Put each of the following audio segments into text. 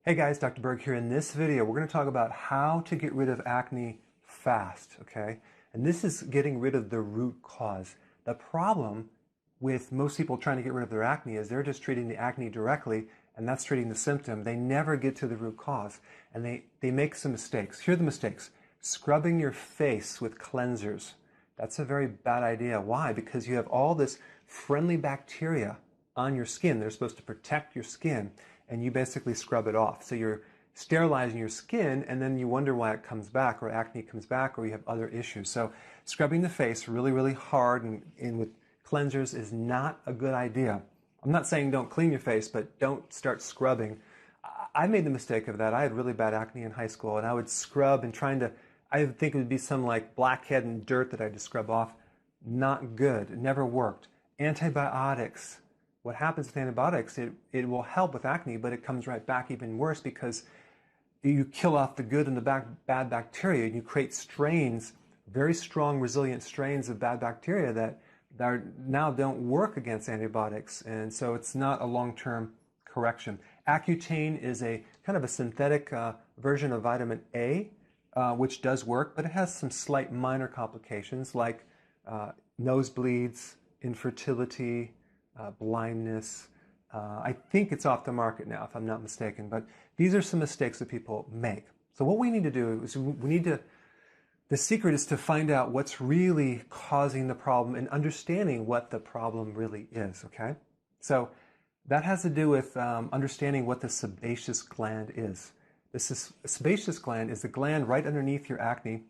Hey guys, Dr. Berg here. In this video, we're going to talk about how to get rid of acne fast, okay? And this is getting rid of the root cause. The problem with most people trying to get rid of their acne is they're just treating the acne directly, and that's treating the symptom. They never get to the root cause, and they make some mistakes. Here are the mistakes. Scrubbing your face with cleansers. That's a very bad idea. Why? Because you have all this friendly bacteria on your skin. They're supposed to protect your skin, and you basically scrub it off. So you're sterilizing your skin, and then you wonder why it comes back, or acne comes back, or you have other issues. So scrubbing the face really, really hard and with cleansers is not a good idea. I'm not saying don't clean your face, but don't start scrubbing. I made the mistake of that. I had really bad acne in high school, and I would scrub and I would think it would be some like blackhead and dirt that I had to scrub off. Not good. It never worked. Antibiotics. What happens with antibiotics, it will help with acne, but it comes right back even worse because you kill off the good and the bad bacteria, and you create strains, very strong, resilient strains of bad bacteria that now don't work against antibiotics, and so it's not a long-term correction. Accutane is a kind of a synthetic version of vitamin A, which does work, but it has some slight minor complications like nosebleeds, infertility, blindness. I think it's off the market now, if I'm not mistaken, but these are some mistakes that people make. So what we need to do is the secret is to find out what's really causing the problem and understanding what the problem really is, okay? So that has to do with understanding what the sebaceous gland is. This sebaceous gland is the gland right underneath your acne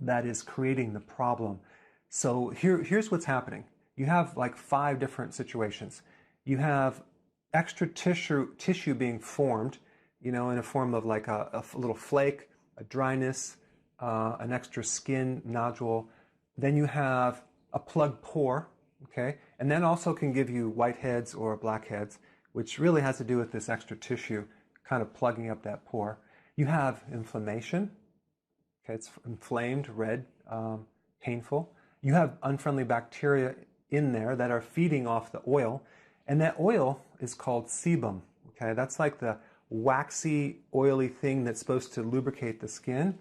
that is creating the problem. So here's what's happening. You have like 5 different situations. You have extra tissue being formed, in a form of like a little flake, a dryness, an extra skin nodule. Then you have a plugged pore, okay? And that also can give you whiteheads or blackheads, which really has to do with this extra tissue kind of plugging up that pore. You have inflammation, okay? It's inflamed, red, painful. You have unfriendly bacteria in there that are feeding off the oil, and that oil is called sebum, okay? That's like the waxy, oily thing that's supposed to lubricate the skin.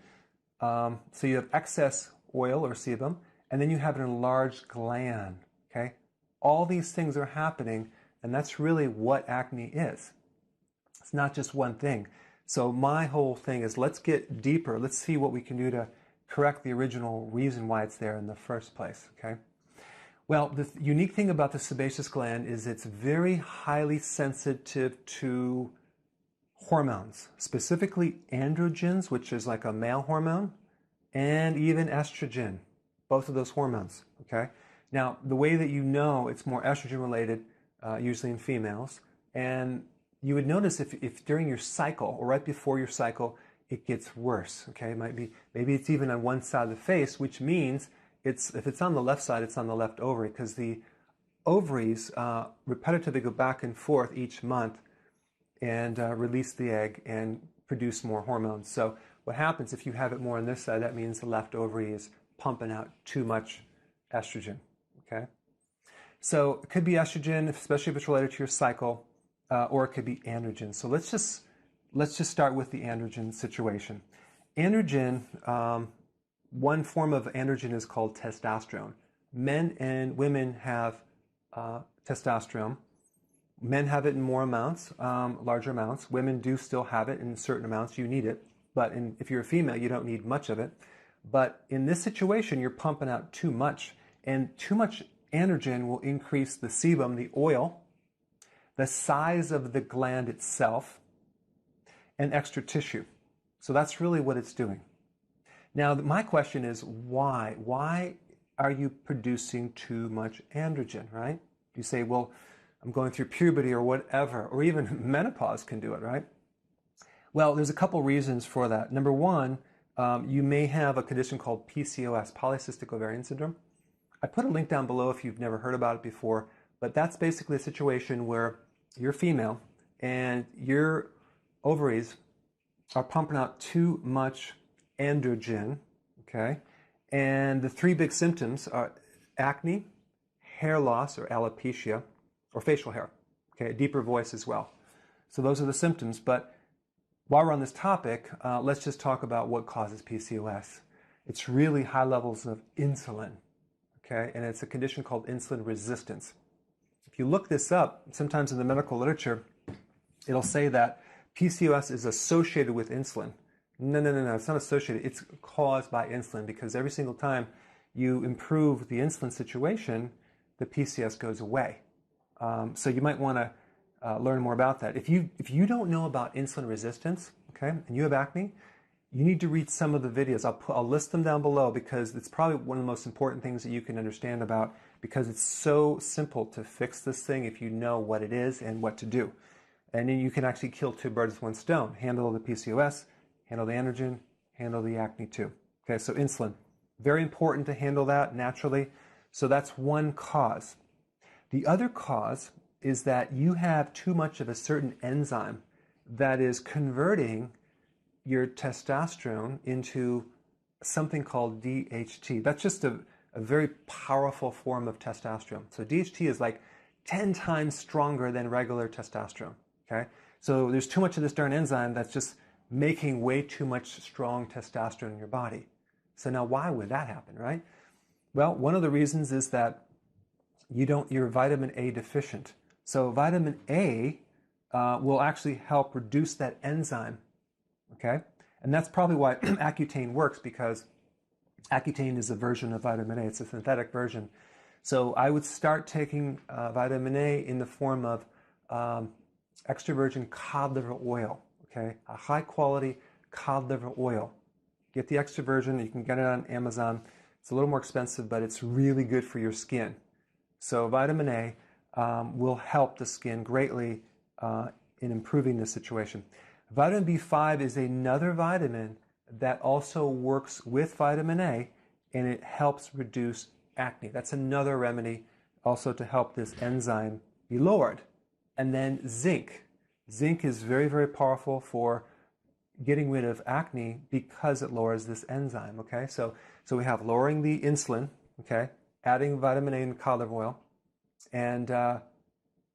So you have excess oil or sebum, and then you have an enlarged gland, okay? All these things are happening, and that's really what acne is. It's not just one thing. So my whole thing is, let's get deeper. Let's see what we can do to correct the original reason why it's there in the first place, okay? Well, the unique thing about the sebaceous gland is it's very highly sensitive to hormones, specifically androgens, which is like a male hormone, and even estrogen, both of those hormones, okay? Now, the way that you know it's more estrogen related, usually in females, and you would notice if during your cycle or right before your cycle, it gets worse, okay? Maybe it's even on one side of the face, which means if it's on the left side, it's on the left ovary, because the ovaries repetitively go back and forth each month and release the egg and produce more hormones. So what happens if you have it more on this side, that means the left ovary is pumping out too much estrogen, okay? So it could be estrogen, especially if it's related to your cycle, or it could be androgen. So let's just start with the androgen situation. Androgen, one form of androgen is called testosterone. Men and women have testosterone. Men have it in more amounts, larger amounts. Women do still have it in certain amounts. You need it. But if you're a female, you don't need much of it. But in this situation, you're pumping out too much. And too much androgen will increase the sebum, the oil, the size of the gland itself, and extra tissue. So that's really what it's doing. Now, my question is why? Why are you producing too much androgen, right? You say, well, I'm going through puberty or whatever, or even menopause can do it, right? Well, there's a couple reasons for that. Number one, you may have a condition called PCOS, polycystic ovarian syndrome. I put a link down below if you've never heard about it before, but that's basically a situation where you're female and your ovaries are pumping out too much androgen, okay? And the 3 big symptoms are acne, hair loss or alopecia, or facial hair, okay? A deeper voice as well. So those are the symptoms, but While we're on this topic, let's just talk about what causes PCOS. It's really high levels of insulin, okay? And it's a condition called insulin resistance. If you look this up, sometimes in the medical literature, it'll say that PCOS is associated with insulin. No, it's not associated. It's caused by insulin, because every single time you improve the insulin situation, the PCOS goes away. So you might want to learn more about that. If you don't know about insulin resistance, okay, and you have acne, you need to read some of the videos. I'll list them down below, because it's probably one of the most important things that you can understand about, because it's so simple to fix this thing if you know what it is and what to do. And then you can actually kill two birds with one stone. Handle the PCOS, handle the androgen, handle the acne too. Okay, so insulin, very important to handle that naturally. So that's one cause. The other cause is that you have too much of a certain enzyme that is converting your testosterone into something called DHT. That's just a very powerful form of testosterone. So DHT is like 10 times stronger than regular testosterone, okay? So there's too much of this darn enzyme that's just making way too much strong testosterone in your body. So now why would that happen, right? Well, one of the reasons is that you're vitamin A deficient. So vitamin A will actually help reduce that enzyme, okay? And that's probably why Accutane works, because Accutane is a version of vitamin A. It's a synthetic version. So I would start taking vitamin A in the form of extra virgin cod liver oil, okay? A high quality cod liver oil. Get the extra virgin. You can get it on Amazon. It's a little more expensive, but it's really good for your skin. So vitamin A will help the skin greatly in improving the situation. Vitamin B5 is another vitamin that also works with vitamin A, and it helps reduce acne. That's another remedy also to help this enzyme be lowered. And then zinc. Zinc is very, very powerful for getting rid of acne because it lowers this enzyme, okay? So we have lowering the insulin, okay? Adding vitamin A and cod liver oil, and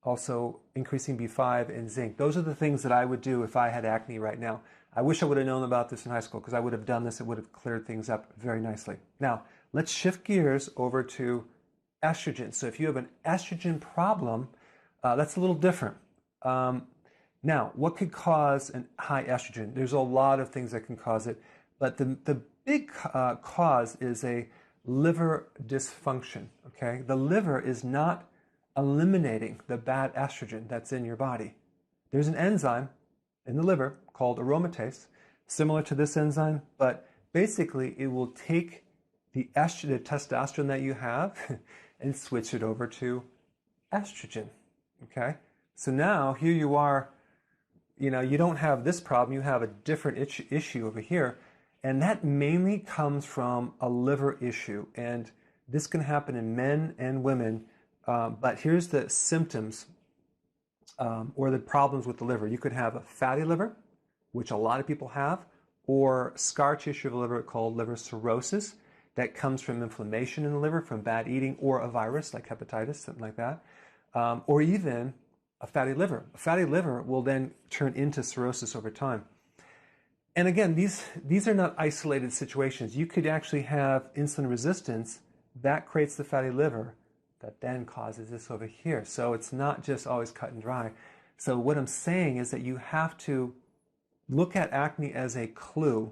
also increasing B5 and zinc. Those are the things that I would do if I had acne right now. I wish I would have known about this in high school, because I would have done this. It would have cleared things up very nicely. Now, let's shift gears over to estrogen. So if you have an estrogen problem, that's a little different. Now, what could cause a high estrogen? There's a lot of things that can cause it, but the big cause is a liver dysfunction, okay? The liver is not eliminating the bad estrogen that's in your body. There's an enzyme in the liver called aromatase, similar to this enzyme, but basically it will take the testosterone that you have and switch it over to estrogen, okay? So now here you are, you don't have this problem, you have a different issue over here, and that mainly comes from a liver issue, and this can happen in men and women, but here's the symptoms or the problems with the liver. You could have a fatty liver, which a lot of people have, or scar tissue of the liver called liver cirrhosis that comes from inflammation in the liver from bad eating, or a virus like hepatitis, something like that, or even a fatty liver. A fatty liver will then turn into cirrhosis over time. And again, these are not isolated situations. You could actually have insulin resistance that creates the fatty liver that then causes this over here. So it's not just always cut and dry. So what I'm saying is that you have to look at acne as a clue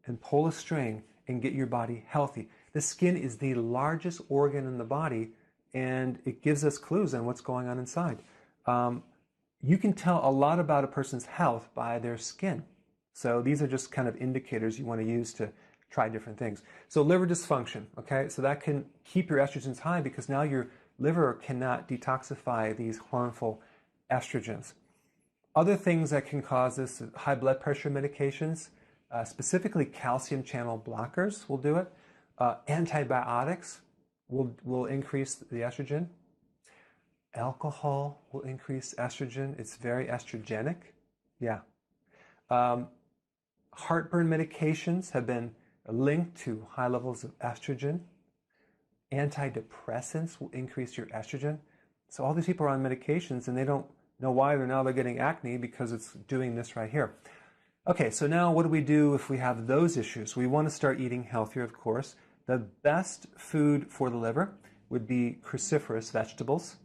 and pull a string and get your body healthy. The skin is the largest organ in the body, and it gives us clues on what's going on inside. You can tell a lot about a person's health by their skin. So these are just kind of indicators you want to use to try different things. So liver dysfunction, okay? So that can keep your estrogens high, because now your liver cannot detoxify these harmful estrogens. Other things that can cause this, high blood pressure medications, specifically calcium channel blockers will do it. Antibiotics will increase the estrogen. Alcohol will increase estrogen. It's very estrogenic. Yeah. Heartburn medications have been linked to high levels of estrogen. Antidepressants will increase your estrogen. So all these people are on medications and they don't know why they're getting acne, because it's doing this right here. Okay, so now what do we do if we have those issues? We want to start eating healthier, of course. The best food for the liver would be cruciferous vegetables.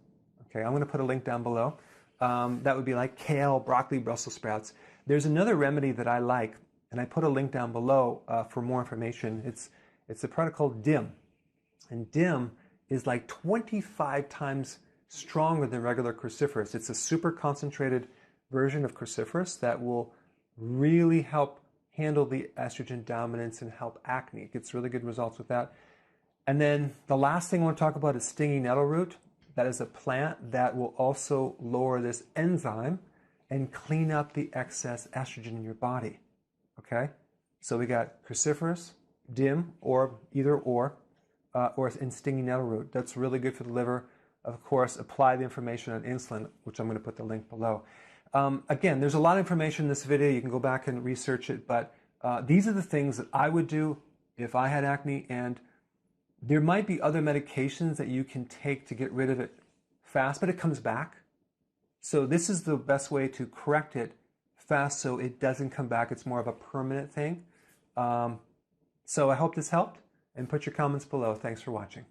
Okay, I'm going to put a link down below. That would be like kale, broccoli, Brussels sprouts. There's another remedy that I like, and I put a link down below for more information. It's a product called DIM. And DIM is like 25 times stronger than regular cruciferous. It's a super concentrated version of cruciferous that will really help handle the estrogen dominance and help acne. It gets really good results with that. And then the last thing I want to talk about is stinging nettle root. That is a plant that will also lower this enzyme and clean up the excess estrogen in your body. Okay? So we got cruciferous, DIM, or either or in stinging nettle root. That's really good for the liver. Of course, apply the information on insulin, which I'm going to put the link below. Again, there's a lot of information in this video. You can go back and research it, but these are the things that I would do if I had acne, and there might be other medications that you can take to get rid of it fast, but it comes back. So this is the best way to correct it fast so it doesn't come back. It's more of a permanent thing. So I hope this helped, and put your comments below. Thanks for watching.